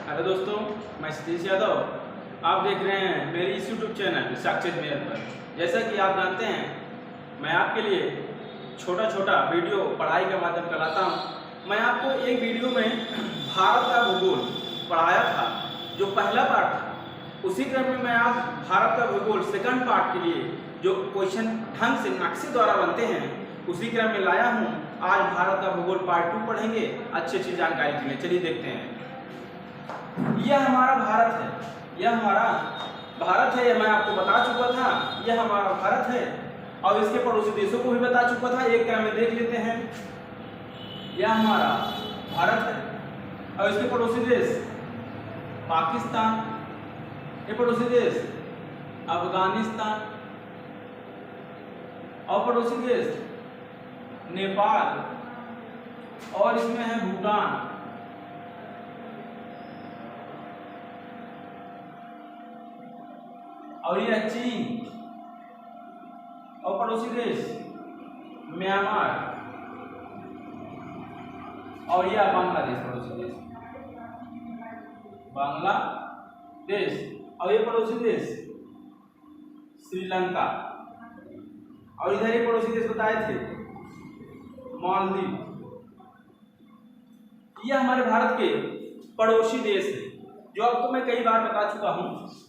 Hello दोस्तों, मैं सतीश यादव। आप देख रहे हैं मेरी इस यूट्यूब चैनल साक्षात मेयर पर। जैसा कि आप जानते हैं, मैं आपके लिए छोटा छोटा वीडियो पढ़ाई का माध्यम कराता हूं। मैं आपको एक वीडियो में भारत का भूगोल पढ़ाया था, जो पहला पार्ट था। उसी क्रम में मैं आज भारत का भूगोल सेकंड पार्ट के लिए जो क्वेश्चन ढंग से नक्शे द्वारा बनते हैं, उसी क्रम में लाया हूँ। आज भारत का भूगोल पार्ट 2 पढ़ेंगे अच्छी जानकारी के लिए। चलिए देखते हैं। यह हमारा भारत है, यह हमारा भारत है। यह मैं आपको बता चुका था, यह हमारा भारत है और इसके पड़ोसी देशों को भी बता चुका था। एक क्रम में देख लेते हैं। यह हमारा भारत है और इसके पड़ोसी देश पाकिस्तान, ये पड़ोसी देश अफगानिस्तान और पड़ोसी देश नेपाल और इसमें है भूटान। और यह चीन और पड़ोसी देश म्यांमार और यह बांग्लादेश, पड़ोसी देश बांग्लादेश और ये पड़ोसी देश श्रीलंका। और इधर ये पड़ोसी देश बताए थे मालदीव। यह हमारे भारत के पड़ोसी देश है, जो आपको मैं कई बार बता चुका हूँ।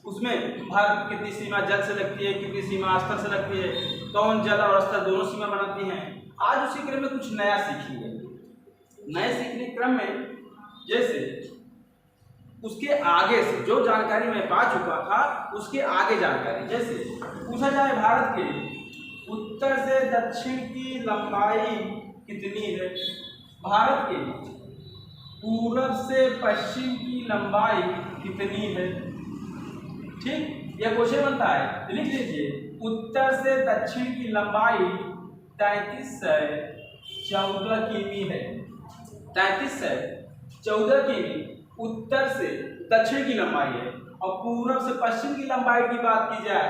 उसमें भारत की कितनी सीमा जल से लगती है, कितनी सीमा स्थल से लगती है, कौन जल और स्थल दोनों सीमा बनाती हैं। आज उसी क्रम में कुछ नया सीखेंगे। नए सीखने क्रम में जैसे उसके आगे से जो जानकारी मैं पा चुका था, उसके आगे जानकारी जैसे पूछा जाए भारत के उत्तर से दक्षिण की लंबाई कितनी है, भारत के पूरब से पश्चिम की लंबाई कितनी है। ठीक, यह क्वेश्चन बनता है। लिख लीजिए, उत्तर से दक्षिण की लंबाई 3314 किमी है। 3314 किमी उत्तर से दक्षिण की लंबाई है। और पूरब से पश्चिम की लंबाई की बात की जाए,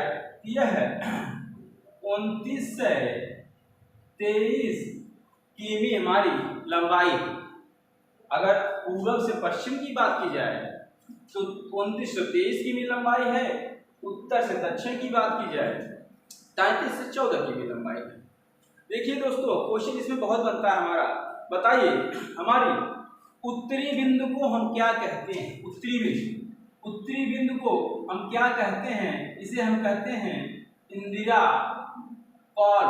यह है 2923 किमी हमारी लंबाई। अगर पूरब से पश्चिम की बात की जाए तो 2923 किमी लंबाई है। उत्तर से दक्षिण की बात की जाए 33 से 14 किमी लंबाई है। देखिए दोस्तों, क्वेश्चन इसमें बहुत बनता है हमारा। बताइए, हमारी उत्तरी बिंदु को हम क्या कहते हैं? उत्तरी बिंदु को हम क्या कहते हैं? इसे हम कहते हैं इंदिरा कॉल।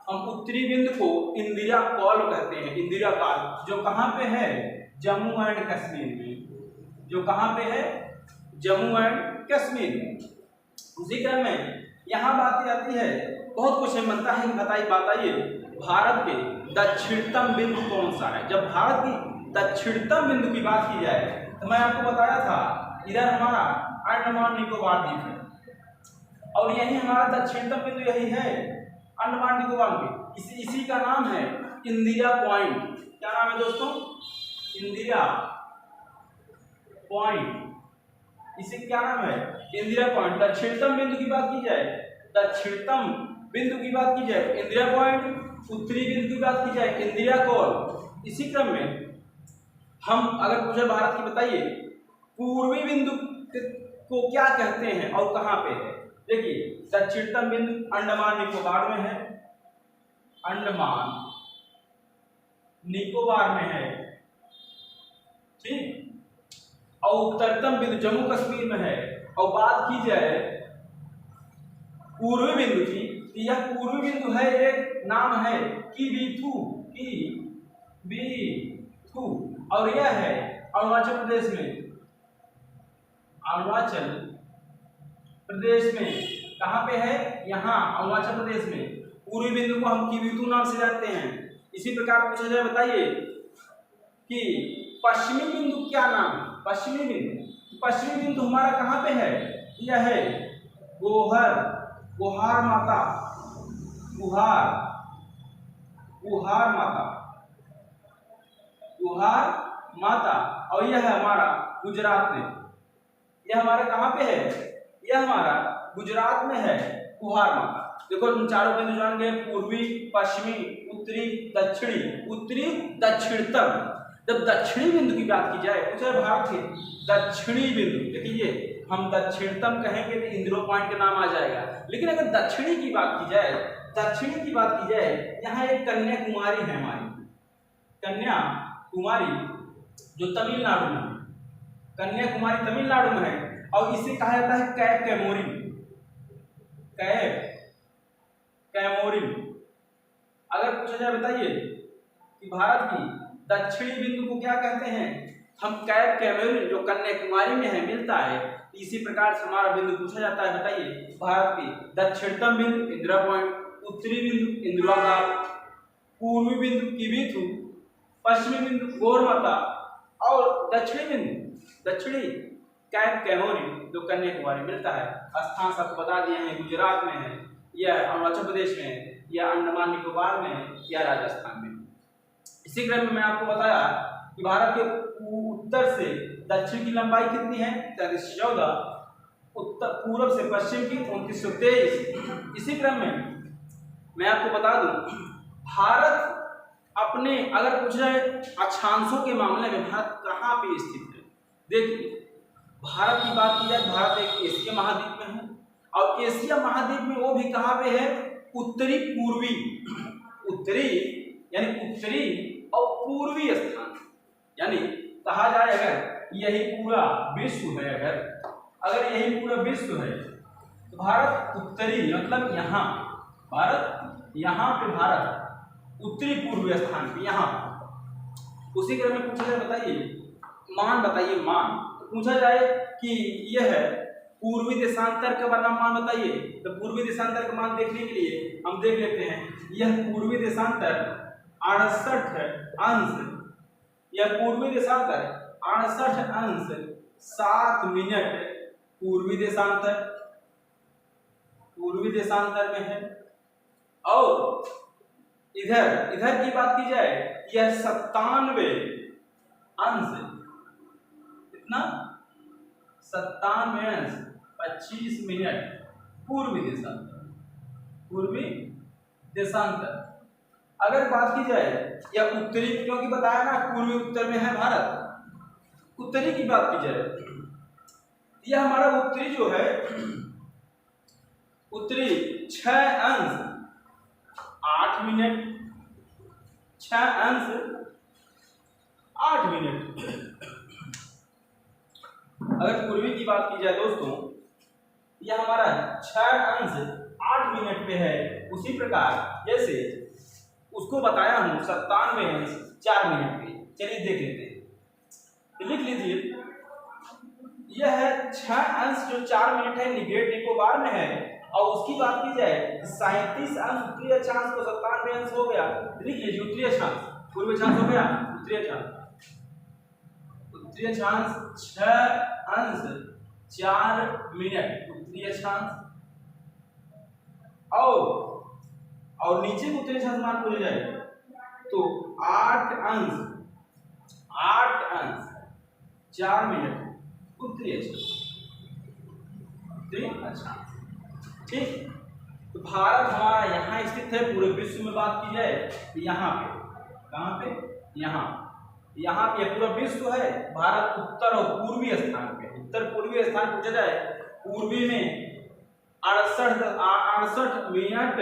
हम उत्तरी बिंदु को इंदिरा कॉल कहते हैं। इंदिरा कॉल जो कहाँ पे है? जम्मू एंड कश्मीर में। जो कहाँ पे है? जम्मू एंड कश्मीर में। उसी क्रम में यहाँ बात आती है, बहुत क्वेश्चन बनता है कि बताइए भारत के दक्षिणतम बिंदु कौन सा है। जब भारत की दक्षिणतम बिंदु की बात की जाए तो मैं आपको बताया था, इधर हमारा अंडमान निकोबार द्वीप है और यही हमारा दक्षिणतम बिंदु यही है, अंडमान निकोबार में। इसी का नाम है इंदिरा पॉइंट। क्या नाम है दोस्तों? इंदिरा पॉइंट। इसे क्या नाम है? इंदिरा पॉइंट। दक्षिणतम बिंदु की बात की जाए, दक्षिणतम बिंदु की बात की जाए इंदिरा पॉइंट। उत्तरी बिंदु की बात की जाए इंदिरा कॉल। इसी क्रम में हम अगर पूछे भारत की, बताइए पूर्वी बिंदु को क्या कहते हैं और कहाँ पे है। देखिए, दक्षिणतम बिंदु अंडमान निकोबार में है, अंडमान निकोबार में है, ठीक। और उत्तरतम बिंदु जम्मू कश्मीर में है। और बात की जाए पूर्वी बिंदु की, यह पूर्वी बिंदु है, एक नाम है किबीथू। और यह है अरुणाचल प्रदेश में। अरुणाचल प्रदेश में कहाँ पे है? यहाँ अरुणाचल प्रदेश में। पूर्वी बिंदु को हम किबीथू नाम से जानते हैं। इसी प्रकार पूछा जाए, बताइए कि पश्चिमी बिंदु क्या नाम है? पश्चिमी बिंदु हमारा कहाँ पे है? यह है गुहार माता। और यह है हमारा गुजरात में। यह हमारा कहाँ पे है? यह हमारा गुजरात में है, गुहार माता। देखो तुम चारों बिंदु जान गए, पूर्वी, पश्चिमी, उत्तरी, दक्षिणी। उत्तरी दक्षिणतम, जब दक्षिणी बिंदु की बात की जाए, पूछा है भारत के दक्षिणी बिंदु, देखिए हम दक्षिणतम कहेंगे तो इंदिरा पॉइंट का नाम आ जाएगा, लेकिन अगर दक्षिणी की बात की जाए, दक्षिणी की बात की जाए, यहाँ एक कन्याकुमारी है हमारी, कन्याकुमारी जो तमिलनाडु में, कन्याकुमारी तमिलनाडु में है, और इसे कहा जाता है कैप कैमोरिन, कैप कैमोरिन। अगर पूछा जाए बताइए कि भारत की दक्षिणी बिंदु को क्या कहते हैं, हम कैप कैमोरिन जो कन्याकुमारी में है मिलता है, इसी प्रकार से हमारा बिंदु पूछा जाता है। बताइए भारत की दक्षिणतम बिंदु इंदिरा पॉइंट, उत्तरी बिंदु इंदिरा घाट, पूर्वी बिंदु किबिथु, पश्चिमी बिंदु गौरमाता और दक्षिणी बिंदु दक्षिणी कैप कैमोरिन जो कन्याकुमारी मिलता है। स्थान सबको बता दिए हैं, गुजरात में है या अरुणाचल प्रदेश में है या अंडमान निकोबार में है या राजस्थान में। इसी क्रम में मैं आपको बताया कि भारत के उत्तर से दक्षिण की लंबाई कितनी है 3314, उत्तर पूर्व से पश्चिम की 2923। इसी क्रम में मैं आपको बता दूं भारत अपने अगर पूछा जाए अक्षांशों के मामले में भारत कहाँ पे स्थित है। देखिए भारत की बात की जाए, भारत एक एशिया महाद्वीप में है और एशिया महाद्वीप में वो भी कहाँ पे है, उत्तरी पूर्वी, उत्तरी यानी उत्तरी और पूर्वी स्थान, यानी कहा जाए अगर यही पूरा विश्व है, अगर यही पूरा विश्व है तो भारत उत्तरी मतलब यहाँ, भारत यहाँ पे, भारत उत्तरी पूर्वी स्थान पे यहाँ। उसी क्रम में पूछा जाए बताइए मान, बताइए मान, तो पूछा जाए कि यह है पूर्वी देशांतर का बना मान बताइए, तो पूर्वी देशांतर का मान देखने के लिए हम देख लेते हैं, यह पूर्वी देशांतर 68 अंश, यह पूर्वी देशांतर 68 अंश 7 मिनट पूर्वी देशांतर, पूर्वी देशांतर में है। और इधर इधर की बात की जाए यह 97 अंश, कितना 97 अंश 25 मिनट पूर्वी देशांतर, पूर्वी देशांतर। अगर बात की जाए या उत्तरी, क्योंकि बताया ना पूर्वी उत्तर में है भारत, उत्तरी की बात की जाए यह हमारा उत्तरी जो है, उत्तरी 6 अंश 8 मिनट, 6 अंश 8 मिनट। अगर पूर्वी की बात की जाए दोस्तों, यह हमारा 6 अंश 8 मिनट पे है। उसी प्रकार जैसे उसको बताया हूं 97 अंश 4 मिनट पे, चलिए देख लेते हैं, लिख लीजिए यह है 6 अंश जो 4 मिनट है ग्रेट निकोबार में है। और उसकी बात की जाए 37 अंश उत्तरी अक्षांश को 97 अंश हो गया, लिख लीजिए उत्तरी अक्षांश, पूर्वी अक्षांश हो गया उत्तरी अक्षांश, उत्तरी अक्षांश 6 अंश 4 मिनट उत्तरी अक्षांश, और नीचे को उत्तरी अक्षांश मान पूछा जाए तो 8 अंश 4 मिनट उत्तरी अक्षांश, उत्तरी अक्षांश। ठीक, तो भारत हमारा यहाँ स्थित है। पूरे विश्व में बात की जाए तो यहाँ पे, कहाँ पे, यहाँ पे पूरा विश्व है। भारत उत्तर और पूर्वी स्थान पे, उत्तर पूर्वी स्थान पूछा जाए, पूर्वी में 68 मिनट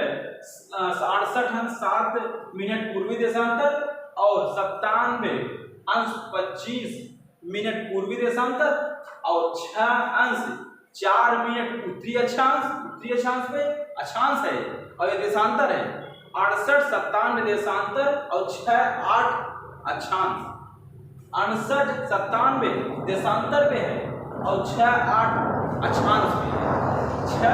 68 अंश 7 मिनट पूर्वी देशांतर और 97 अंश 25 मिनट पूर्वी देशांतर और 6 अंश 4 मिनट उत्तरी अक्षांश, उत्तरी अक्षांश पे अक्षांश है और ये देशांतर है 68 97 देशांतर और 6 8 अक्षांश, 68 97 देशांतर पे है और 6 8 अक्षांश पे है। 6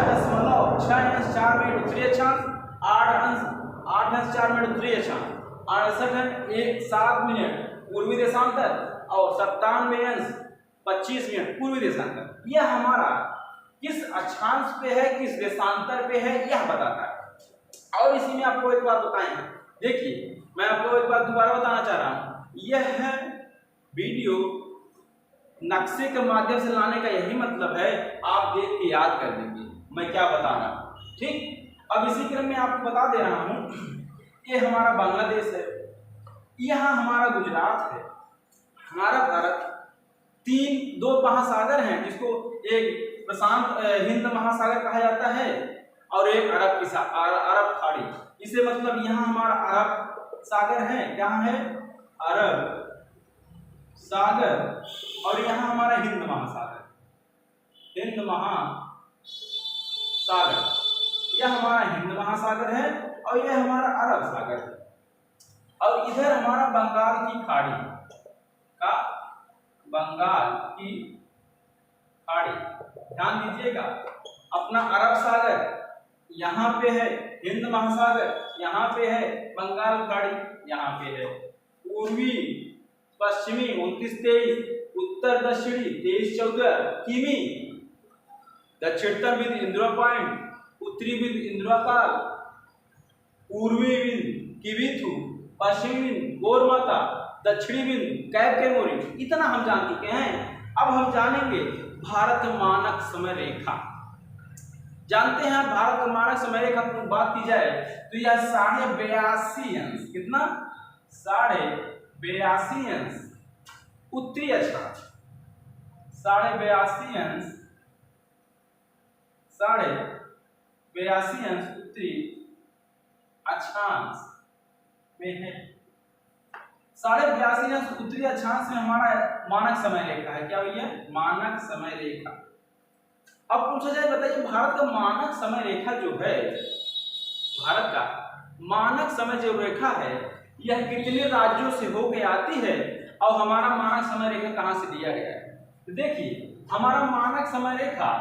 अंश 4 मिनट उत्तरी अक्षांश, 8 अंश 4 मिनट उत्तरी अक्षांश, 68 अंश 7 मिनट पूर्वी देशांतर और 97 अंश 25 मिनट पूर्वी देशांतर। यह हमारा किस अक्षांश पे है, किस देशांतर पे है, यह बताता है। और इसी में आपको एक बात बताएंगे, देखिए मैं आपको एक बात दोबारा बताना चाह रहा हूं, यह वीडियो नक्शे के माध्यम से लाने का यही मतलब है, आप देख के याद कर देंगे मैं क्या बता रहा हूं। ठीक, अब इसी क्रम में आपको बता दे रहा हूं, ये हमारा बांग्लादेश है, यहाँ हमारा गुजरात है, हमारा भारत दो महासागर हैं, जिसको एक प्रशांत हिंद महासागर कहा जाता है और एक अरब खाड़ी। इसे मतलब यहाँ हमारा अरब सागर है, क्या है अरब सागर, और यहाँ हमारा हिंद महासागर, हिंद महासागर, यह हमारा हिंद महासागर है और यह हमारा अरब सागर है। और इधर हमारा बंगाल की खाड़ी का, बंगाल की खाड़ी, ध्यान दीजिएगा, अपना अरब सागर यहाँ पे है, हिंद महासागर यहाँ पे है, बंगाल खाड़ी यहाँ पे है। पूर्वी पश्चिमी 29-23, उत्तर दक्षिणी 23-14 किमी, दक्षिणतम बिंदु इंदिरा पॉइंट, उत्तरी बिंदु इंदिरा काल, पूर्वी बिंदु किबिथु, पश्चिमी बिंदु गौरमाता, दक्षिणी बिंदु कैप केमोरी। इतना हम जान चुके हैं। अब हम जानेंगे भारत मानक समय रेखा। जानते हैं भारत का मानक समय रेखा की बात की जाए तो यह 82.5 अंश, कितना 82.5 अंश उत्तरी अक्षांश, 82.5 अंश, 82.5 अंश उत्तरी अक्षांश में है। 82.5 अंश उत्तरी अक्षांश में हमारा मानक समय रेखा है। क्या भैया? मानक समय रेखा। अब पूछा जाए, बताइए भारत का मानक समय रेखा जो है, भारत का मानक समय जो रेखा है यह कितने राज्यों से होकर आती है और हमारा मानक समय रेखा कहां से दिया गया है? तो देखिए हमारा मानक समय रेखा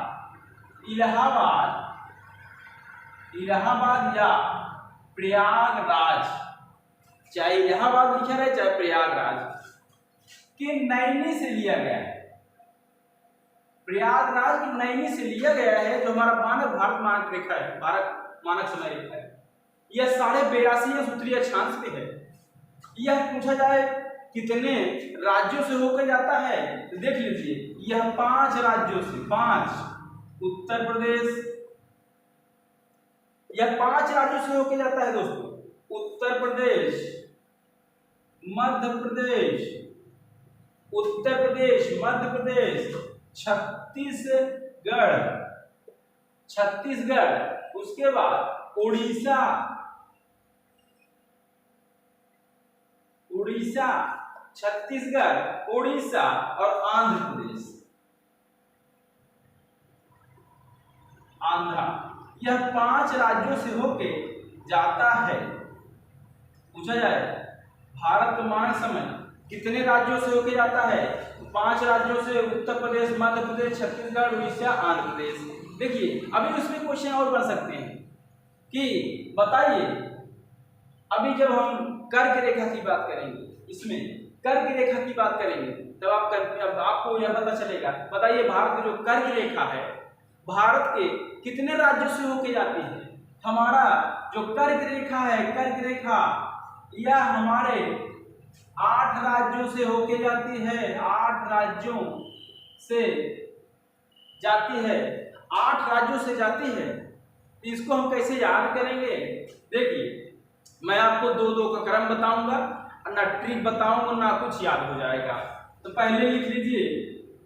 इलाहाबाद या प्रयागराज, चाहे इलाहाबाद लिखा रहे चाहे प्रयागराज के नैनी से लिया गया है। प्रयागराज की नैनी से लिया गया है जो हमारा भारत मानक रेखा है, भारत मानक समय रेखा है। यह 82.5 अंश उत्तरी अक्षांश पे है। यह पूछा जाए कितने राज्यों से होकर जाता है तो देख लीजिए, यह 5 राज्यों से, 5 उत्तर प्रदेश, यह 5 राज्यों से होकर जाता है दोस्तों। उत्तर प्रदेश, मध्य प्रदेश, उत्तर प्रदेश, मध्य प्रदेश, छत्तीसगढ़, उसके बाद उड़ीसा, छत्तीसगढ़, उड़ीसा और आंध्र प्रदेश, आंध्रा। यह 5 राज्यों से होके जाता है। पूछा जाए भारत का मानक समय कितने राज्यों से होके जाता है? 5 राज्यों से, उत्तर प्रदेश, मध्य प्रदेश, छत्तीसगढ़, उड़ीसा, आंध्र प्रदेश। देखिए अभी उसमें क्वेश्चन और बन सकते हैं कि बताइए, अभी जब हम कर्क रेखा की बात करेंगे, इसमें कर्क रेखा की बात करेंगे तब आपको यह पता चलेगा। बताइए भारत की जो कर्क रेखा है, भारत के कितने राज्यों से होके जाती है? हमारा जो कर्क रेखा है, कर्क रेखा यह हमारे 8 राज्यों से होके जाती है, 8 राज्यों से जाती है, 8 राज्यों से जाती है। इसको हम कैसे याद करेंगे? देखिए मैं आपको 2-2 का क्रम बताऊंगा, ना ट्रिक बताऊंगा, ना कुछ याद हो जाएगा। तो पहले लिख लीजिए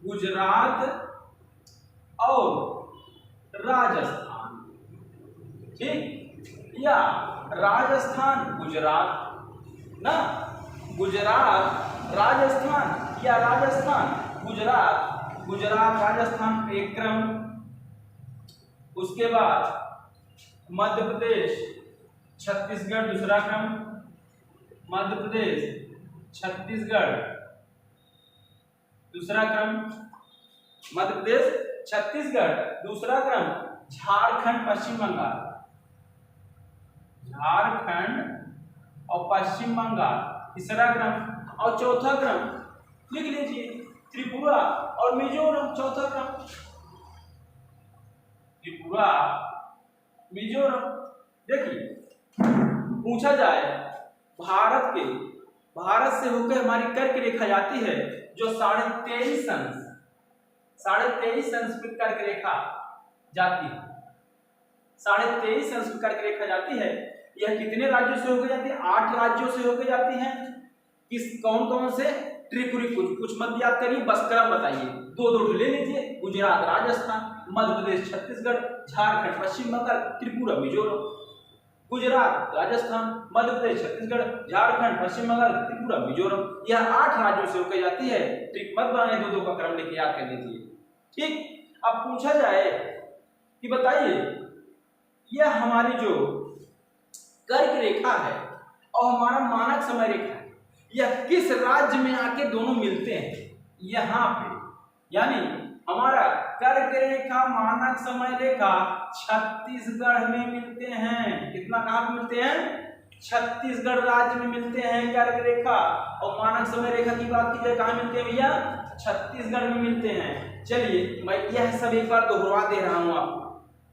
गुजरात और राजस्थान, ठीक, या राजस्थान गुजरात ना, गुजरात राजस्थान या राजस्थान गुजरात, गुजरात राजस्थान एक क्रम। उसके बाद मध्य प्रदेश छत्तीसगढ़ दूसरा क्रम, मध्य प्रदेश छत्तीसगढ़ दूसरा क्रम, मध्य प्रदेश छत्तीसगढ़ दूसरा क्रम, झारखंड पश्चिम बंगाल, झारखंड और पश्चिम बंगाल तीसरा क्रम, और चौथा क्रम लिख लीजिए त्रिपुरा और मिजोरम, चौथा क्रम त्रिपुरा मिजोरम। देखिए पूछा जाए भारत से होकर हमारी कर्क रेखा जाती है जो 23.5 अंश, 23.5 अंश पे कर्क रेखा जाती है, 23.5 अंश पे कर्क रेखा जाती है। यह कितने राज्यों से होकर जाती है? 8 राज्यों से होकर जाती है। किस कौन कौन से ट्रिक कुछ मत याद करिए, बस क्रम बताइए। दो दो ले लीजिए, गुजरात राजस्थान, मध्य प्रदेश छत्तीसगढ़, झारखंड पश्चिम बंगाल, त्रिपुरा मिजोरम। गुजरात राजस्थान मध्य प्रदेश छत्तीसगढ़ झारखंड पश्चिम बंगाल त्रिपुरा मिजोरम, यह 8 राज्यों से होकर जाती है। ट्रिक मत बनाए, दो दो का क्रम लेके याद कर लीजिए। ठीक, अब पूछा जाए कि बताइए यह हमारी जो कर्क रेखा है और हमारा मानक समय रेखा है, यह किस राज्य में आके दोनों मिलते हैं? यहाँ पे, यानी हमारा कर्क रेखा मानक समय रेखा छत्तीसगढ़ में मिलते हैं। कितना कहाँ पे मिलते हैं? छत्तीसगढ़ राज्य में मिलते हैं कर्क रेखा और मानक समय रेखा की बात की जाए कहाँ मिलते हैं भैया? छत्तीसगढ़ में मिलते हैं। चलिए मैं यह सब एक बार दोहरा दे रहा हूँ आपको।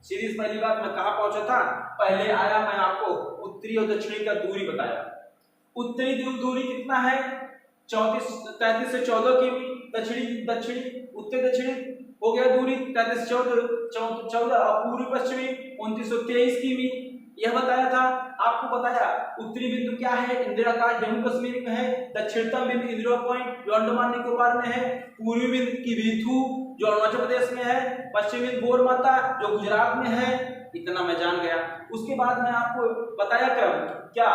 सीरीज पहली बात मैं कहाँ पहुंचा था? पहले आया मैं आपको उत्तरी और दक्षिणी का दूरी बताया। उत्तरी दूरी कितना है? 33 से 14 किमी। दक्षिणी उत्तर दक्षिणी हो गया दूरी 33 से 14 और पूर्वी पश्चिमी 2923 किमी। यह बताया था आपको। बताया उत्तरी बिंदु क्या है? इंदिरा जम्मू कश्मीर में है। दक्षिणतम बिंदु इंदिरा पॉइंट जो अंडमान निकोबार में है। पूर्वी बिंदु किबिथु जो अरुणाचल प्रदेश में है। पश्चिमी बिंदु गोरमाता जो गुजरात में है। इतना मैं जान गया। उसके बाद मैं आपको बताया क्या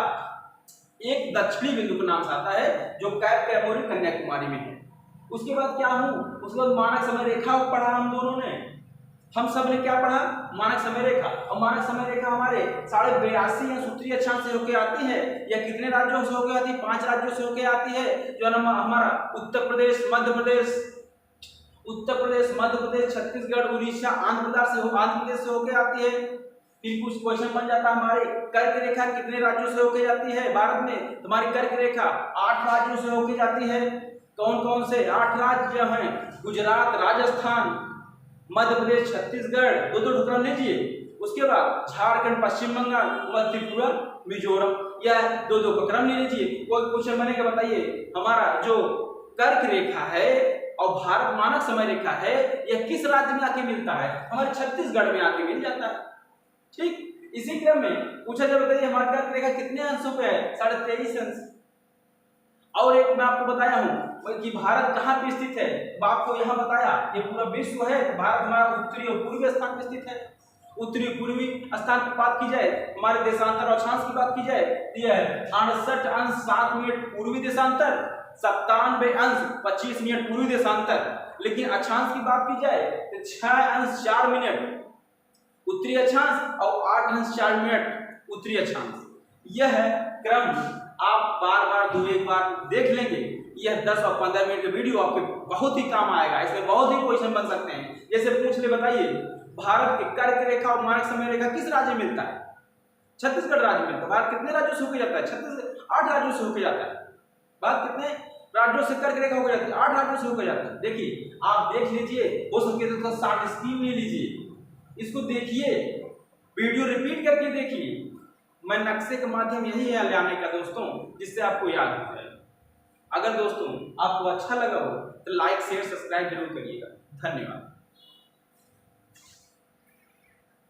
एक दक्षिणी बिंदु का नाम आता है जो कैप कैमोरी कन्याकुमारी में है। उसके बाद क्या हूं? उसके बाद मानक समय रेखा पढ़ा हम दोनों ने। हम सब ने क्या पढ़ा? मानक समय रेखा। और मानक समय रेखा हमारे 82.5 या सूत्रीय अक्षांश से होकर आती है। या कितने राज्यों से होकर आती है? 5 राज्यों से होकर आती है। जो हमारा उत्तर प्रदेश मध्य प्रदेश छत्तीसगढ़ उड़ीसा आंध्र प्रदेश से होकर आती है। फिर कुछ क्वेश्चन बन जाता है हमारे कर्क रेखा कितने राज्यों से होकर जाती है भारत में? तुम्हारी कर्क रेखा 8 राज्यों से होकर जाती है। कौन कौन से 8 राज्य हैं? गुजरात राजस्थान मध्य प्रदेश छत्तीसगढ़, दो दो क्रम लीजिए। उसके बाद झारखंड पश्चिम बंगाल मध्य त्रिपुरा मिजोरम, यह दो दो का क्रम ले लीजिए। कोई क्वेश्चन बनेगा बताइए हमारा जो कर्क रेखा है और भारत मानक समय रेखा है यह किस राज्य में आके मिलता है? हमारे छत्तीसगढ़ में आके मिल जाता है। ठीक, इसी क्रम में पूछा जाए बताइए हमारा कर्क रेखा कितने अंशों पे है? 23.5 अंश। और एक मैं आपको बताया हूं कि भारत कहाँ पे स्थित है। आपको यहाँ बताया ये पूरा विश्व है। भारत हमारा उत्तरी और पूर्वी स्थान पे स्थित है। उत्तरी पूर्वी स्थान की बात की जाए, हमारे देशांतर और अक्षांश की बात की जाए तो यह है 68 अंश 7 मिनट पूर्वी देशांतर, 97 अंश 25 मिनट पूर्वी देशांतर। लेकिन अक्षांश की बात की जाए तो 6 अंश 4 मिनट उत्तरी अक्षांश और 8 अंश 4 मिनट उत्तरी अक्षांश। यह क्रम आप बार बार एक बार देख लेंगे। यह 10 और 15 मिनट का वीडियो आपके बहुत ही काम आएगा। इसमें बहुत ही क्वेश्चन बन सकते हैं। जैसे पूछ ले बताइए भारत के कर्क रेखा और मानक समय रेखा किस राज्य में मिलता है? छत्तीसगढ़ राज्य में मिलता है। भारत कितने राज्यों से होकर जाता है? 8 राज्यों से होकर जाता है। भारत कितने राज्यों से कर्क रेखा होकर जाती है? 8 राज्यों से होकर जाता है। देखिए आप देख लीजिए, हो सके तो शॉर्ट स्क्रीन ले लीजिए, इसको देखिए, वीडियो रिपीट करके देखिए। मैं नक्शे का माध्यम यही है लाने का दोस्तों, जिससे आपको याद हो जाए। अगर दोस्तों आपको अच्छा लगा हो तो लाइक शेयर सब्सक्राइब जरूर करिएगा। धन्यवाद।